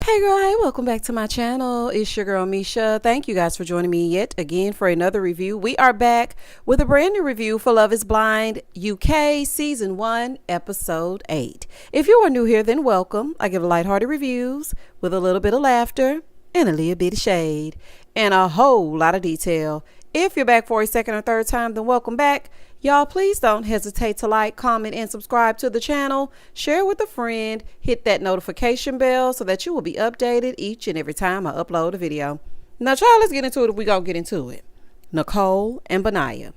Hey girl, hey, welcome back to my channel. It's your girl Misha. Thank you guys for joining me yet again for another review. We are back with a brand new review for Love is Blind UK Season 1 Episode 8. If you are new here, then welcome. I give lighthearted reviews with a little bit of laughter and a little bit of shade and a whole lot of detail. If you're back for a second or third time, then welcome back. Y'all, please don't hesitate to like, comment, and subscribe to the channel. Share with a friend. Hit that notification bell so that you will be updated each and every time I upload a video. Now, child, let's get into it if we gonna get into it. Nicole and Benaya.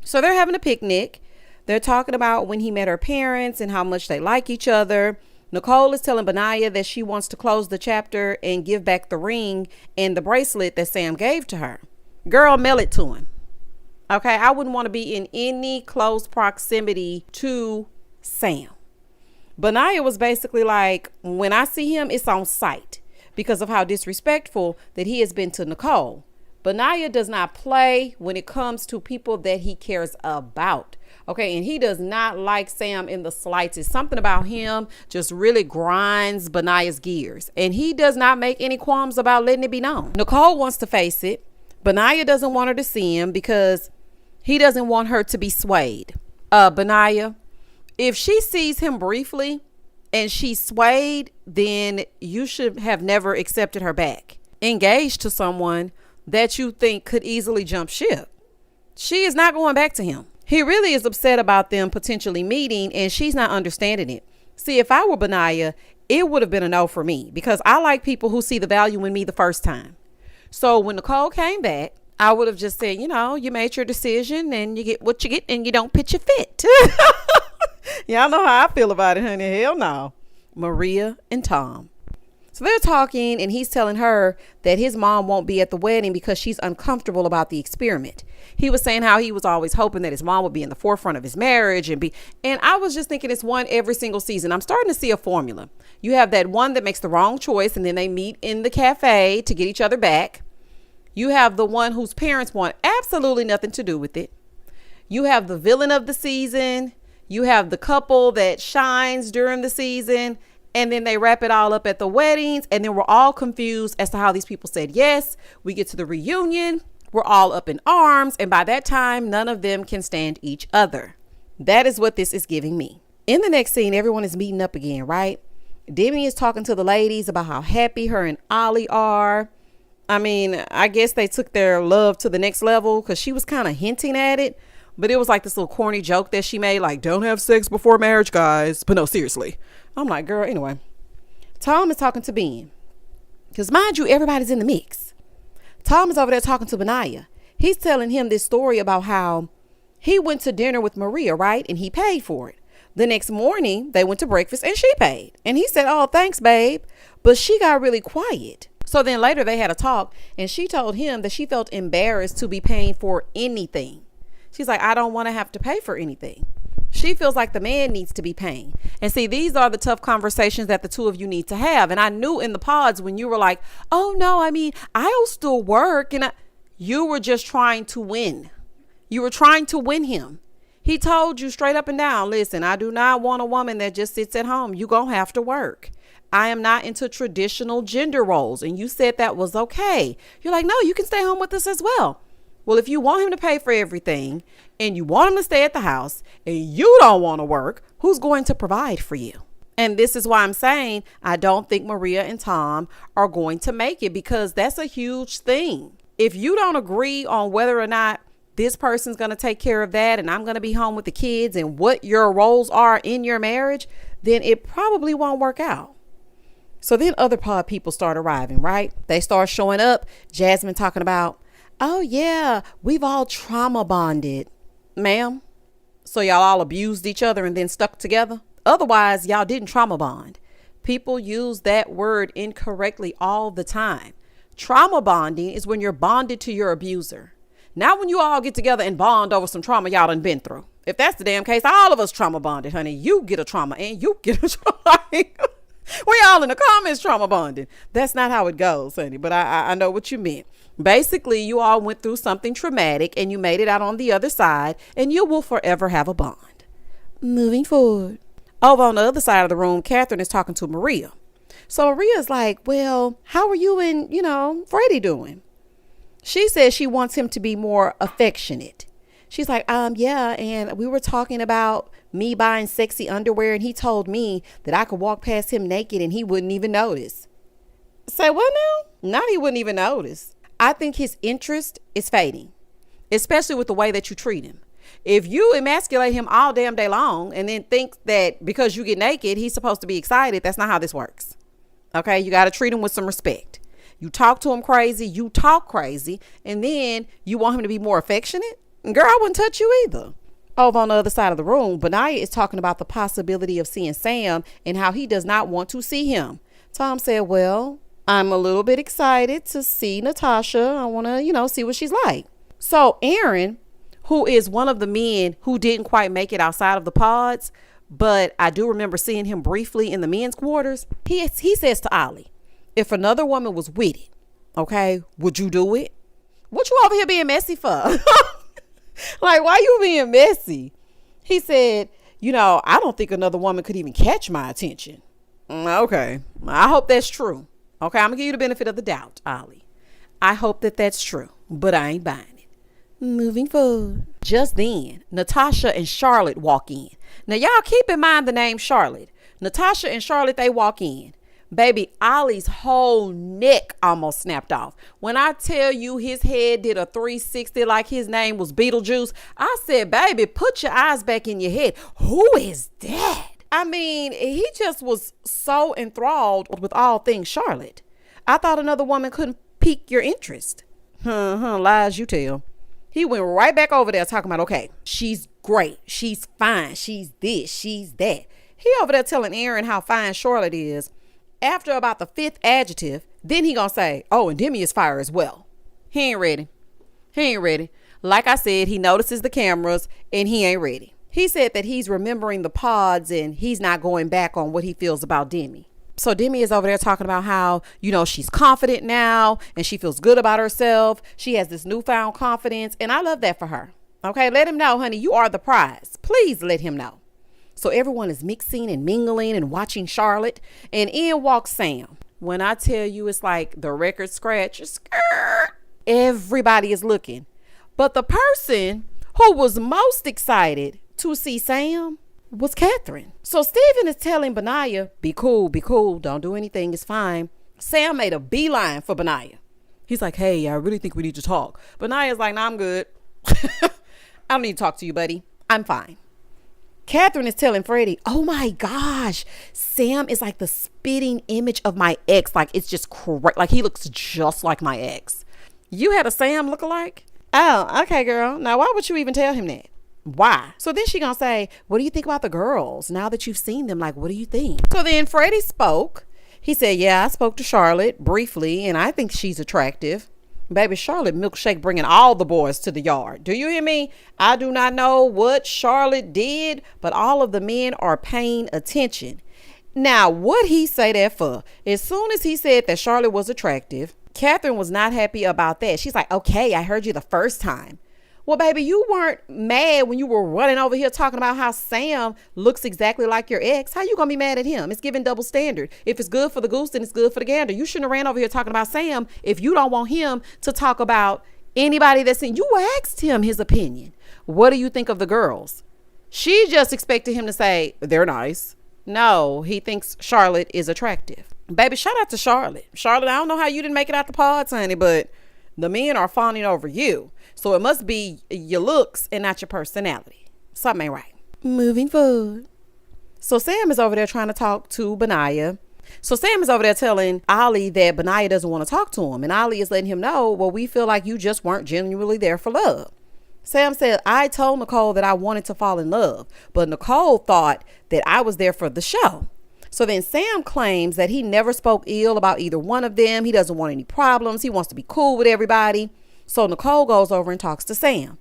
So they're having a picnic. They're talking about when he met her parents and how much they like each other. Nicole is telling Benaya that she wants to close the chapter and give back the ring and the bracelet that Sam gave to her. Girl, mail it to him. Okay, I wouldn't want to be in any close proximity to Sam. Benaya was basically like, when I see him, it's on sight because of how disrespectful that he has been to Nicole. Benaya does not play when it comes to people that he cares about. Okay, and he does not like Sam in the slightest. Something about him just really grinds Benaya's gears. And he does not make any qualms about letting it be known. Nicole wants to face it. Benaya doesn't want her to see him because he doesn't want her to be swayed. Benaya, if she sees him briefly and she's swayed, then you should have never accepted her back. Engaged to someone that you think could easily jump ship. She is not going back to him. He really is upset about them potentially meeting and she's not understanding it. See, if I were Benaya, it would have been a no for me because I like people who see the value in me the first time. So when Nicole came back, I would have just said, you know, you made your decision and you get what you get and you don't pitch a fit. Y'all know how I feel about it, honey. Hell no. Maria and Tom. So they're talking and he's telling her that his mom won't be at the wedding because she's uncomfortable about the experiment. He was saying how he was always hoping that his mom would be in the forefront of his marriage and I was just thinking it's one every single season. I'm starting to see a formula. You have that one that makes the wrong choice and then they meet in the cafe to get each other back. You have the one whose parents want absolutely nothing to do with it. You have the villain of the season. You have the couple that shines during the season. And then they wrap it all up at the weddings. And then we're all confused as to how these people said yes. We get to the reunion. We're all up in arms. And by that time, none of them can stand each other. That is what this is giving me. In the next scene, everyone is meeting up again, right? Demi is talking to the ladies about how happy her and Ollie are. I mean, I guess they took their love to the next level because she was kind of hinting at it. But it was like this little corny joke that she made, like, don't have sex before marriage, guys. But no, seriously. I'm like, girl, anyway. Tom is talking to Ben. Because mind you, everybody's in the mix. Tom is over there talking to Benaya. He's telling him this story about how he went to dinner with Maria, right? And he paid for it. The next morning, they went to breakfast and she paid. And he said, oh, thanks, babe. But she got really quiet. So then later they had a talk and she told him that she felt embarrassed to be paying for anything. She's like, I don't want to have to pay for anything. She feels like the man needs to be paying. And see, these are the tough conversations that the two of you need to have. And I knew in the pods when you were like, oh, no, I mean, I'll still work. And you were just trying to win. You were trying to win him. He told you straight up and down, listen, I do not want a woman that just sits at home. You're going to have to work. I am not into traditional gender roles. And you said that was okay. You're like, no, you can stay home with us as well. Well, if you want him to pay for everything and you want him to stay at the house and you don't want to work, who's going to provide for you? And this is why I'm saying I don't think Maria and Tom are going to make it because that's a huge thing. If you don't agree on whether or not this person's going to take care of that and I'm going to be home with the kids and what your roles are in your marriage, then it probably won't work out. So then other pod people start arriving, right? They start showing up. Jasmine talking about, oh, yeah, we've all trauma bonded. Ma'am, so y'all all abused each other and then stuck together? Otherwise, y'all didn't trauma bond. People use that word incorrectly all the time. Trauma bonding is when you're bonded to your abuser. Not when you all get together and bond over some trauma y'all done been through. If that's the damn case, all of us trauma bonded, honey. You get a trauma and you get a trauma. We all in the comments trauma bonding. That's not how it goes, honey. But I know what you meant. Basically, you all went through something traumatic and you made it out on the other side and you will forever have a bond. Moving forward. Over on the other side of the room, Catherine is talking to Maria. So Maria's like, well, how are you and, Freddy doing? She says she wants him to be more affectionate. She's like, yeah, and we were talking about me buying sexy underwear, and he told me that I could walk past him naked and he wouldn't even notice. Say what now? Not he wouldn't even notice. I think his interest is fading, especially with the way that you treat him. If you emasculate him all damn day long and then think that because you get naked, he's supposed to be excited, that's not how this works. Okay, you got to treat him with some respect. You talk to him crazy, you talk crazy, and then you want him to be more affectionate? Girl, I wouldn't touch you either. Over on the other side of the room, Benaya is talking about the possibility of seeing Sam and how he does not want to see him. Tom said, well, I'm a little bit excited to see Natasha. I want to, see what she's like. So Aaron, who is one of the men who didn't quite make it outside of the pods, but I do remember seeing him briefly in the men's quarters. He says to Ollie, if another woman was with it, okay, would you do it? What you over here being messy for? Like, why you being messy? He said, I don't think another woman could even catch my attention. Okay, I hope that's true. Okay, I'm gonna give you the benefit of the doubt, Ollie. I hope that that's true, but I ain't buying it. Moving forward. Just then, Natasha and Charlotte walk in. Now, y'all keep in mind the name Charlotte. Natasha and Charlotte, they walk in. Baby, Ollie's whole neck almost snapped off. When I tell you his head did a 360 like his name was Beetlejuice, I said, baby, put your eyes back in your head. Who is that? I mean, he just was so enthralled with all things Charlotte. I thought another woman couldn't pique your interest. Lies you tell. He went right back over there talking about, okay, she's great. She's fine. She's this. She's that. He over there telling Aaron how fine Charlotte is. After about the 5th adjective, then he gonna say, oh, and Demi is fire as well. He ain't ready. Like I said, he notices the cameras and he ain't ready. He said that he's remembering the pods and he's not going back on what he feels about Demi. So Demi is over there talking about how, she's confident now and she feels good about herself. She has this newfound confidence and I love that for her. Okay, let him know, honey, you are the prize. Please let him know. So everyone is mixing and mingling and watching Charlotte, and in walks Sam. When I tell you it's like the record scratch, everybody is looking. But the person who was most excited to see Sam was Catherine. So Stephen is telling Benaya, be cool, don't do anything, it's fine. Sam made a beeline for Benaya. He's like, hey, I really think we need to talk. Benaya's like, nah, I'm good. I don't need to talk to you, buddy. I'm fine. Catherine is telling Freddy, oh my gosh, Sam is like the spitting image of my ex. Like, it's just correct. Like, he looks just like my ex. You had a Sam lookalike? Oh, okay, girl. Now, why would you even tell him that? Why? So then she gonna say, what do you think about the girls? Now that you've seen them, like, what do you think? So then Freddy spoke. He said, yeah, I spoke to Charlotte briefly, and I think she's attractive. Baby, Charlotte milkshake bringing all the boys to the yard. Do you hear me? I do not know what Charlotte did, but all of the men are paying attention. Now, what he say that for? As soon as he said that Charlotte was attractive, Catherine was not happy about that. She's like, okay, I heard you the first time. Well, baby, you weren't mad when you were running over here talking about how Sam looks exactly like your ex. How you gonna be mad at him? It's giving double standard. If it's good for the goose, then it's good for the gander. You shouldn't have ran over here talking about Sam if you don't want him to talk about anybody that's in. You asked him his opinion. What do you think of the girls? She just expected him to say, they're nice. No, he thinks Charlotte is attractive. Baby, shout out to Charlotte. Charlotte, I don't know how you didn't make it out the pods, honey, but the men are fawning over you. So it must be your looks and not your personality. Something ain't right. Moving forward. So Sam is over there trying to talk to Benaya. So Sam is over there telling Ollie that Benaya doesn't want to talk to him. And Ollie is letting him know, well, we feel like you just weren't genuinely there for love. Sam said, I told Nicole that I wanted to fall in love, but Nicole thought that I was there for the show. So then Sam claims that he never spoke ill about either one of them. He doesn't want any problems. He wants to be cool with everybody. So Nicole goes over and talks to Sam.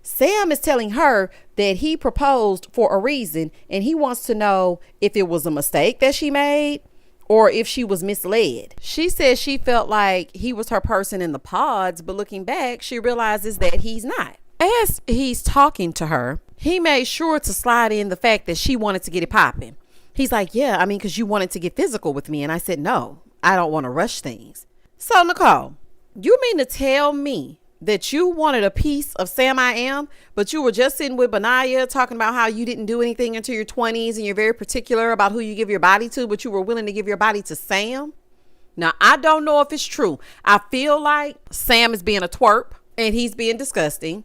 Sam is telling her that he proposed for a reason and he wants to know if it was a mistake that she made or if she was misled. She says she felt like he was her person in the pods, but looking back, she realizes that he's not. As he's talking to her, he made sure to slide in the fact that she wanted to get it popping. He's like, yeah, I mean, because you wanted to get physical with me. And I said, no, I don't want to rush things. So, Nicole, you mean to tell me that you wanted a piece of Sam I Am, but you were just sitting with Benaya talking about how you didn't do anything until your 20s and you're very particular about who you give your body to, but you were willing to give your body to Sam? Now, I don't know if it's true. I feel like Sam is being a twerp and he's being disgusting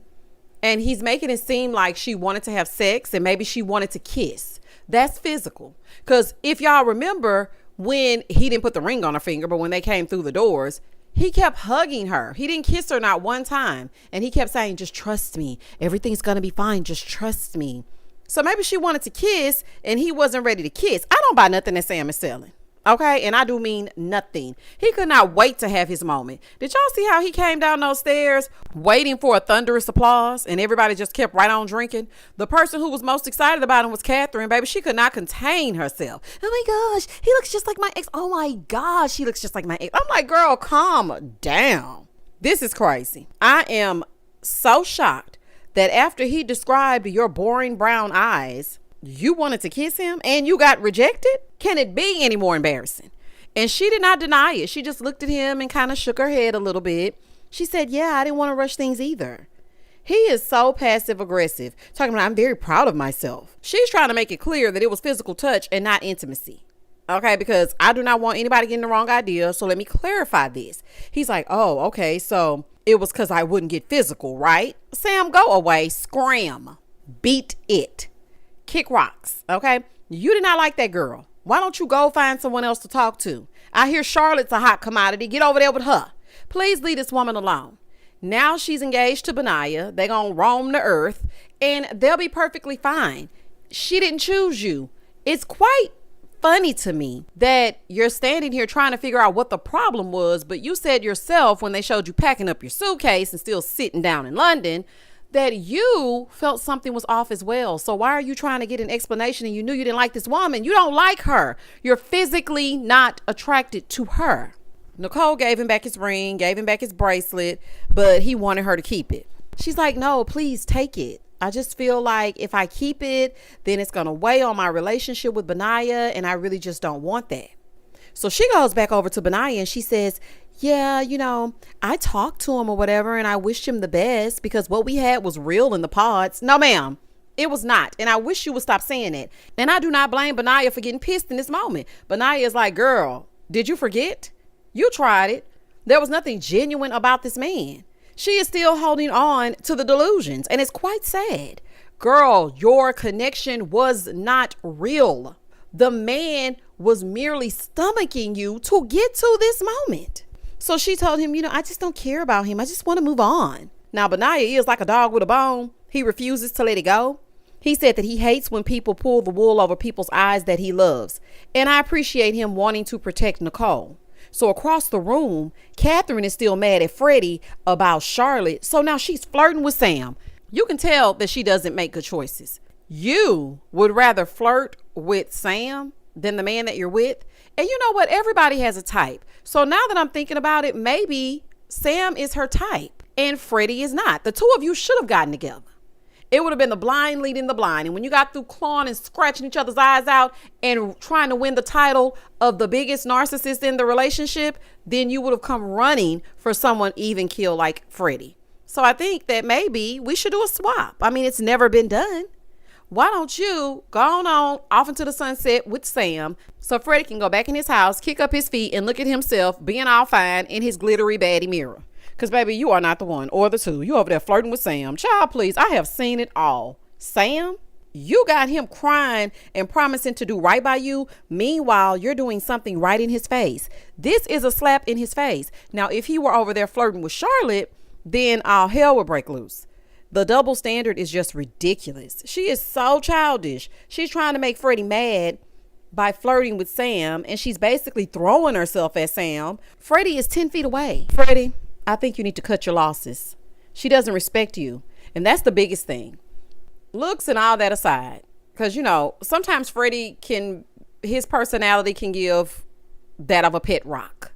and he's making it seem like she wanted to have sex and maybe she wanted to kiss. That's physical. Because if y'all remember when he didn't put the ring on her finger, but when they came through the doors, he kept hugging her. He didn't kiss her not one time. And he kept saying, just trust me. Everything's going to be fine. Just trust me. So maybe she wanted to kiss and he wasn't ready to kiss. I don't buy nothing that Sam is selling. Okay. And I do mean nothing. He could not wait to have his moment. Did y'all see how he came down those stairs waiting for a thunderous applause and everybody just kept right on drinking? The person who was most excited about him was Catherine, baby. She could not contain herself. Oh my gosh, he looks just like my ex. Oh my gosh, he looks just like my ex. I'm like, girl, calm down. This is crazy. I am so shocked that after he described your boring brown eyes, you wanted to kiss him and you got rejected? Can it be any more embarrassing? And she did not deny it. She just looked at him and kind of shook her head a little bit. She said, yeah, I didn't want to rush things either. He is so passive aggressive, talking about, I'm very proud of myself. She's trying to make it clear that it was physical touch and not intimacy. Okay, because I do not want anybody getting the wrong idea. So let me clarify this. He's like, oh, okay, so it was because I wouldn't get physical, right? Sam, go away. Scram. Beat it. Kick rocks. Okay. You did not like that girl. Why don't you go find someone else to talk to? I hear Charlotte's a hot commodity. Get over there with her. Please leave this woman alone. Now she's engaged to Benaya. They're going to roam the earth and they'll be perfectly fine. She didn't choose you. It's quite funny to me that you're standing here trying to figure out what the problem was, but you said yourself when they showed you packing up your suitcase and still sitting down in London that you felt something was off as well. So why are you trying to get an explanation and you knew you didn't like this woman? You don't like her. You're physically not attracted to her. Nicole gave him back his ring, gave him back his bracelet, but he wanted her to keep it. She's like, no, please take it. I just feel like if I keep it, then it's going to weigh on my relationship with Benaya, and I really just don't want that. So she goes back over to Benaya and she says, yeah, you know, I talked to him or whatever and I wished him the best because what we had was real in the pods. No, ma'am, it was not. And I wish you would stop saying it. And I do not blame Benaya for getting pissed in this moment. Benaya is like, girl, did you forget? You tried it. There was nothing genuine about this man. She is still holding on to the delusions and it's quite sad. Girl, your connection was not real. The man was merely stomaching you to get to this moment. So she told him, you know, I just don't care about him. I just want to move on. Now, Benaya is like a dog with a bone. He refuses to let it go. He said that he hates when people pull the wool over people's eyes that he loves. And I appreciate him wanting to protect Nicole. So across the room, Catherine is still mad at Freddy about Charlotte. So now she's flirting with Sam. You can tell that she doesn't make good choices. You would rather flirt with Sam than the man that you're with. And you know what? Everybody has a type. So now that I'm thinking about it, maybe Sam is her type and Freddy is not. The two of you should have gotten together. It would have been the blind leading the blind. And when you got through clawing and scratching each other's eyes out and trying to win the title of the biggest narcissist in the relationship, then you would have come running for someone even killed like Freddy. So I think that maybe we should do a swap. I mean, it's never been done. Why don't you go on off into the sunset with Sam so Freddy can go back in his house, kick up his feet and look at himself being all fine in his glittery baddie mirror. Because, baby, you are not the one or the two. You over there flirting with Sam. Child, please. I have seen it all. Sam, you got him crying and promising to do right by you. Meanwhile, you're doing something right in his face. This is a slap in his face. Now, if he were over there flirting with Charlotte, then all hell would break loose. The double standard is just ridiculous. She is so childish. She's trying to make Freddy mad by flirting with Sam, and she's basically throwing herself at Sam. Freddy is 10 feet away. Freddy, I think you need to cut your losses. She doesn't respect you, and that's the biggest thing. Looks and all that aside, because, you know, sometimes Freddy his personality can give that of a pet rock.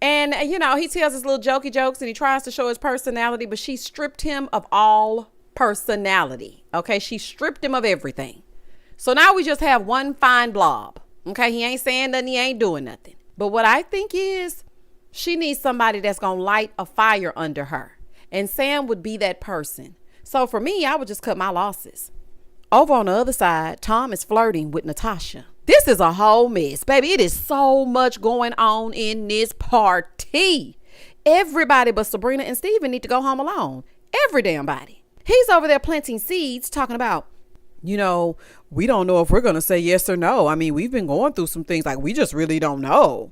And, you know, he tells his little jokey jokes and he tries to show his personality, but she stripped him of all personality. Okay. She stripped him of everything. So now we just have one fine blob. Okay, he ain't saying nothing, he ain't doing nothing. But what I think is she needs somebody that's going to light a fire under her. And Sam would be that person. So for me, I would just cut my losses. Over on the other side, Tom is flirting with Natasha. This is a whole mess, baby. It is so much going on in this party. Everybody but Sabrina and Steven need to go home alone. Every damn body. He's over there planting seeds talking about, we don't know if we're going to say yes or no. I mean, we've been going through some things, like we just really don't know.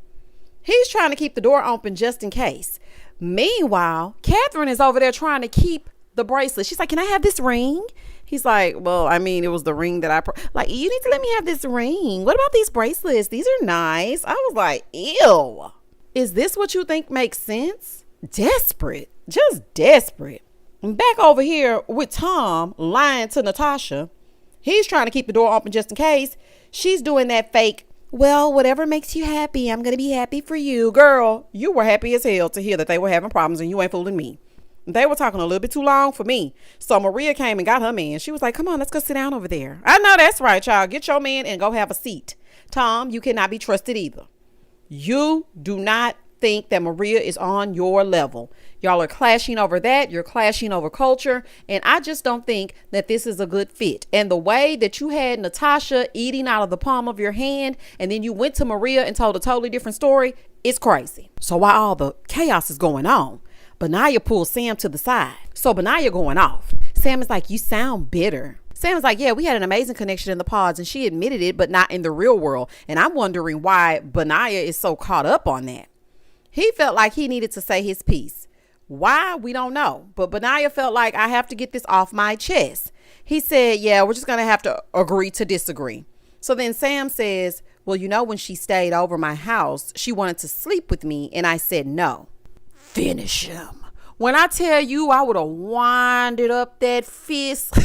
He's trying to keep the door open just in case. Meanwhile, Catherine is over there trying to keep the bracelet. She's like, can I have this ring? He's like, well, I mean, it was the ring that you need to let me have this ring. What about these bracelets? These are nice. I was like, ew. Is this what you think makes sense? Desperate. Just desperate. Back over here with Tom lying to Natasha. He's trying to keep the door open just in case. She's doing that fake, well, whatever makes you happy, I'm going to be happy for you. Girl, you were happy as hell to hear that they were having problems and you ain't fooling me. They were talking a little bit too long for me. So Maria came and got her man. She was like, come on, let's go sit down over there. I know that's right, child. Get your man and go have a seat. Tom, you cannot be trusted either. You do not think that Maria is on your level. Y'all are clashing over that. You're clashing over culture. And I just don't think that this is a good fit. And the way that you had Natasha eating out of the palm of your hand, and then you went to Maria and told a totally different story, it's crazy. So while all the chaos is going on, Benaya pulls Sam to the side. So Benaya going off. Sam is like, you sound bitter. Sam is like, yeah, we had an amazing connection in the pods, and she admitted it, but not in the real world. And I'm wondering why Benaya is so caught up on that. He felt like he needed to say his piece. Why? We don't know. But Benaya felt like, I have to get this off my chest. He said, yeah, we're just going to have to agree to disagree. So then Sam says, well, when she stayed over my house, she wanted to sleep with me. And I said, no. Finish him. When I tell you, I would have winded up that fist.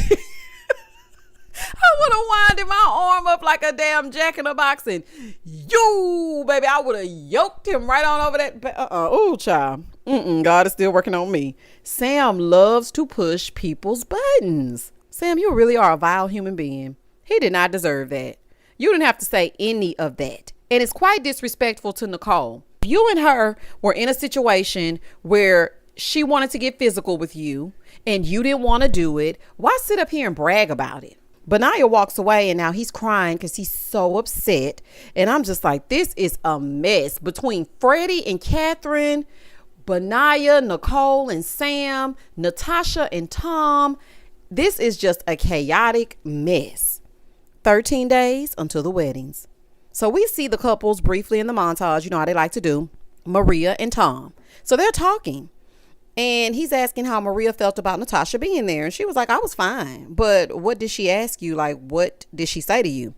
I would have winded my arm up like a damn jack in a box, and baby, I would have yoked him right on over that. Oh, child. God is still working on me. Sam loves to push people's buttons. Sam, you really are a vile human being. He did not deserve that. You didn't have to say any of that. And it's quite disrespectful to Nicole. You and her were in a situation where she wanted to get physical with you and you didn't want to do it. Why sit up here and brag about it? Benaya walks away and now he's crying because he's so upset. And I'm just like, this is a mess between Freddy and Catherine, Benaya, Nicole and Sam, Natasha and Tom. This is just a chaotic mess. 13 days until the weddings. So we see the couples briefly in the montage, how they like to do, Maria and Tom. So they're talking and he's asking how Maria felt about Natasha being there. And she was like, I was fine. But what did she ask you? Like, what did she say to you?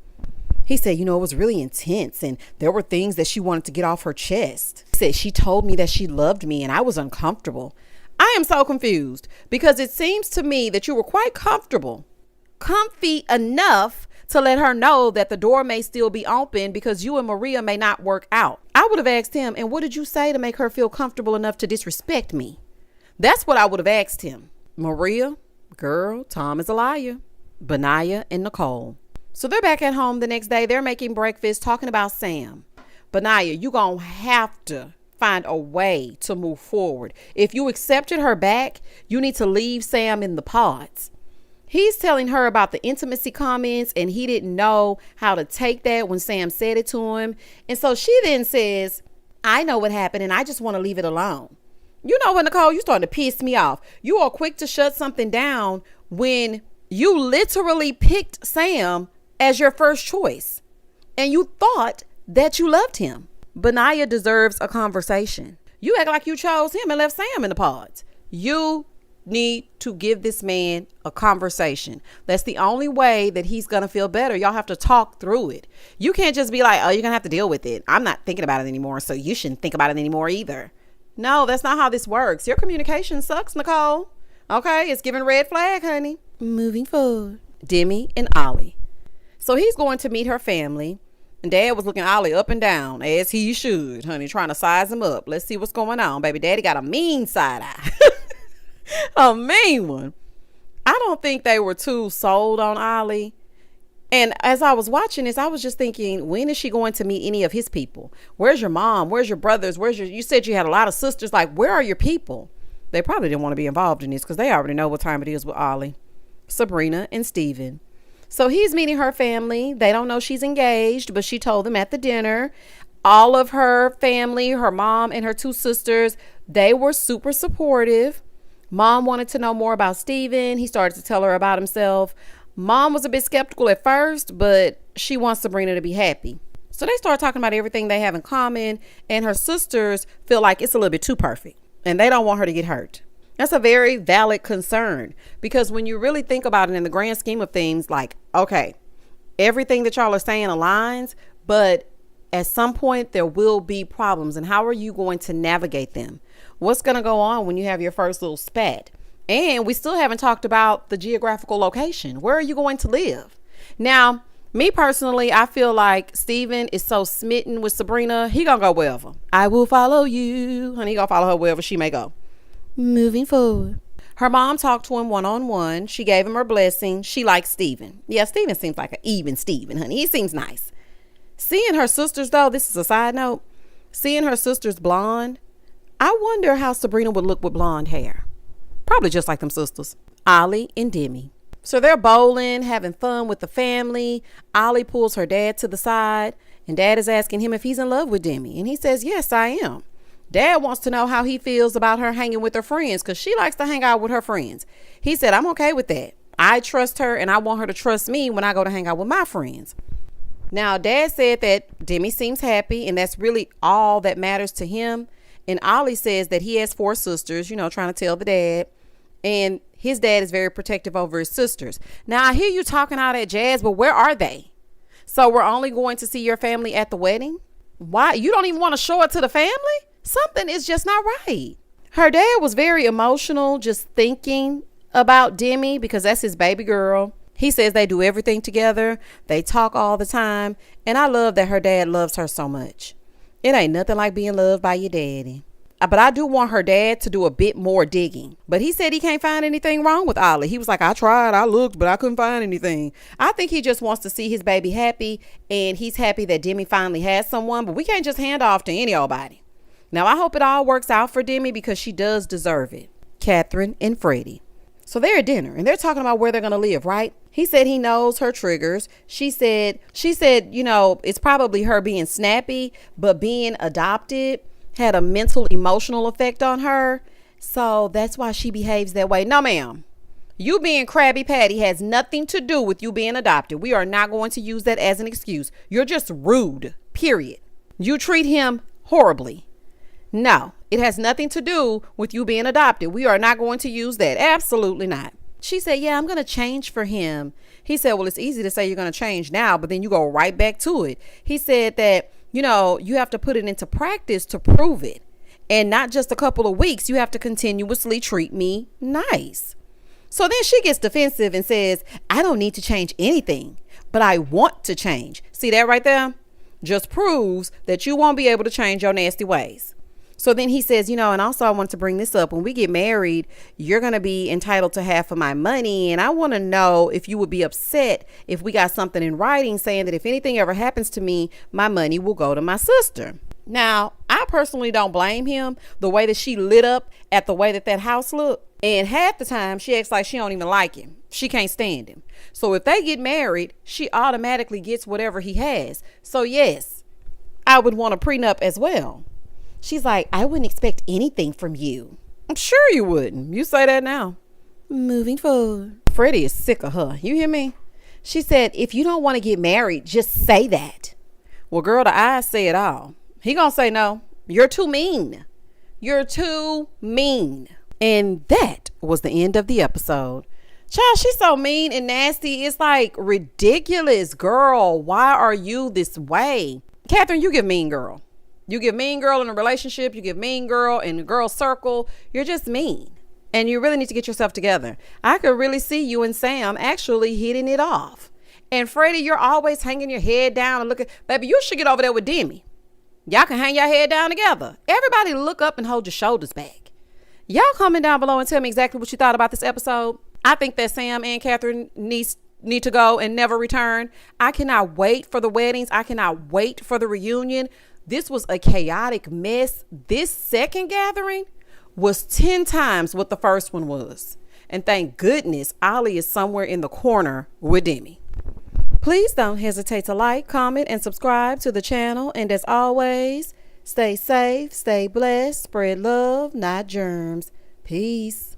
He said, it was really intense and there were things that she wanted to get off her chest. He said, she told me that she loved me and I was uncomfortable. I am so confused because it seems to me that you were quite comfy enough to let her know that the door may still be open because you and Maria may not work out. I would have asked him, and what did you say to make her feel comfortable enough to disrespect me? That's what I would have asked him. Maria, girl, Tom is a liar. Benaya and Nicole. So they're back at home the next day. They're making breakfast, talking about Sam. Benaya, you're going to have to find a way to move forward. If you accepted her back, you need to leave Sam in the pods. He's telling her about the intimacy comments and he didn't know how to take that when Sam said it to him. And so she then says, I know what happened and I just want to leave it alone. You know what, Nicole, you're starting to piss me off. You are quick to shut something down when you literally picked Sam as your first choice and you thought that you loved him. Benaya deserves a conversation. You act like you chose him and left Sam in the pods. You need to give this man a conversation. That's the only way that he's gonna feel better. Y'all have to talk through it. You can't just be like, oh, you're gonna have to deal with it. I'm not thinking about it anymore, so you shouldn't think about it anymore either. No, that's not how this works. Your communication sucks, Nicole. Okay, it's giving red flag, honey. Moving forward. Demi and Ollie. So he's going to meet her family. And Dad was looking Ollie up and down, as he should, honey, trying to size him up. Let's see what's going on. Baby Daddy got a mean side eye. A mean one. I don't think they were too sold on Ollie. And as I was watching this, I was just thinking, when is she going to meet any of his people? Where's your mom? Where's your brothers? You said you had a lot of sisters. Like, where are your people? They probably didn't want to be involved in this because they already know what time it is with Ollie, Sabrina, and Steven. So he's meeting her family. They don't know she's engaged, but she told them at the dinner. All of her family, her mom and her two sisters, they were super supportive. Mom wanted to know more about Steven. He started to tell her about himself. Mom was a bit skeptical at first, but she wants Sabrina to be happy. So they start talking about everything they have in common, and her sisters feel like it's a little bit too perfect, and they don't want her to get hurt. That's a very valid concern, because when you really think about it in the grand scheme of things, like, okay, everything that y'all are saying aligns, but at some point there will be problems, and how are you going to navigate them? What's going to go on when you have your first little spat? And we still haven't talked about the geographical location. Where are you going to live? Now, me personally, I feel like Steven is so smitten with Sabrina, he gonna go wherever. I will follow you. Honey, he gonna follow her wherever she may go. Moving forward. Her mom talked to him one-on-one. She gave him her blessing. She likes Steven. Yeah, Steven seems like an even Steven, honey. He seems nice. Seeing her sisters, though, this is a side note. Seeing her sisters blonde, I wonder how Sabrina would look with blonde hair. Probably just like them sisters, Ollie and Demi. So they're bowling, having fun with the family. Ollie pulls her dad to the side, and dad is asking him if he's in love with Demi. And he says, yes, I am. Dad wants to know how he feels about her hanging with her friends, because she likes to hang out with her friends. He said, I'm okay with that. I trust her, and I want her to trust me when I go to hang out with my friends. Now, dad said that Demi seems happy, and that's really all that matters to him. And Ollie says that he has 4 sisters, trying to tell the dad. And his dad is very protective over his sisters. Now, I hear you talking all that jazz, but where are they? So we're only going to see your family at the wedding? Why? You don't even want to show it to the family? Something is just not right. Her dad was very emotional just thinking about Demi, because that's his baby girl. He says they do everything together. They talk all the time. And I love that her dad loves her so much. It ain't nothing like being loved by your daddy. But I do want her dad to do a bit more digging. But he said he can't find anything wrong with Ollie. He was like, I tried, I looked, but I couldn't find anything. I think he just wants to see his baby happy. And he's happy that Demi finally has someone. But we can't just hand off to any old body. Now, I hope it all works out for Demi, because she does deserve it. Catherine and Freddy. So they're at dinner and they're talking about where they're going to live, right? He said he knows her triggers. She said, it's probably her being snappy, but being adopted had a mental, emotional effect on her. So that's why she behaves that way. No, ma'am. You being Krabby Patty has nothing to do with you being adopted. We are not going to use that as an excuse. You're just rude, period. You treat him horribly. No, it has nothing to do with you being adopted. We are not going to use that. Absolutely not. She said, yeah, I'm going to change for him. He said, well, it's easy to say you're going to change now, but then you go right back to it. He said that, you have to put it into practice to prove it. And not just a couple of weeks. You have to continuously treat me nice. So then she gets defensive and says, I don't need to change anything, but I want to change. See that right there? Just proves that you won't be able to change your nasty ways. So then he says, and also I want to bring this up. When we get married, you're going to be entitled to half of my money. And I want to know if you would be upset if we got something in writing saying that if anything ever happens to me, my money will go to my sister. Now, I personally don't blame him. The way that she lit up at the way that house looked. And half the time she acts like she don't even like him. She can't stand him. So if they get married, she automatically gets whatever he has. So yes, I would want a prenup as well. She's like, I wouldn't expect anything from you. I'm sure you wouldn't. You say that now. Moving forward. Freddy is sick of her. You hear me? She said, if you don't want to get married, just say that. Well, girl, the eyes say it all. He gonna say no. You're too mean. You're too mean. And that was the end of the episode. Child, she's so mean and nasty. It's like ridiculous. Girl, why are you this way? Catherine, you give mean girl. You give mean girl in a relationship. You give mean girl in a girl circle. You're just mean. And you really need to get yourself together. I could really see you and Sam actually hitting it off. And Freddy, you're always hanging your head down and looking. Baby, you should get over there with Demi. Y'all can hang your head down together. Everybody look up and hold your shoulders back. Y'all comment down below and tell me exactly what you thought about this episode. I think that Sam and Catherine needs need to go and never return. I cannot wait for the weddings. I cannot wait for the reunion. This was a chaotic mess. This second gathering was 10 times what the first one was. And thank goodness Ollie is somewhere in the corner with Demi. Please don't hesitate to like, comment, and subscribe to the channel. And as always, stay safe, stay blessed, spread love, not germs. Peace.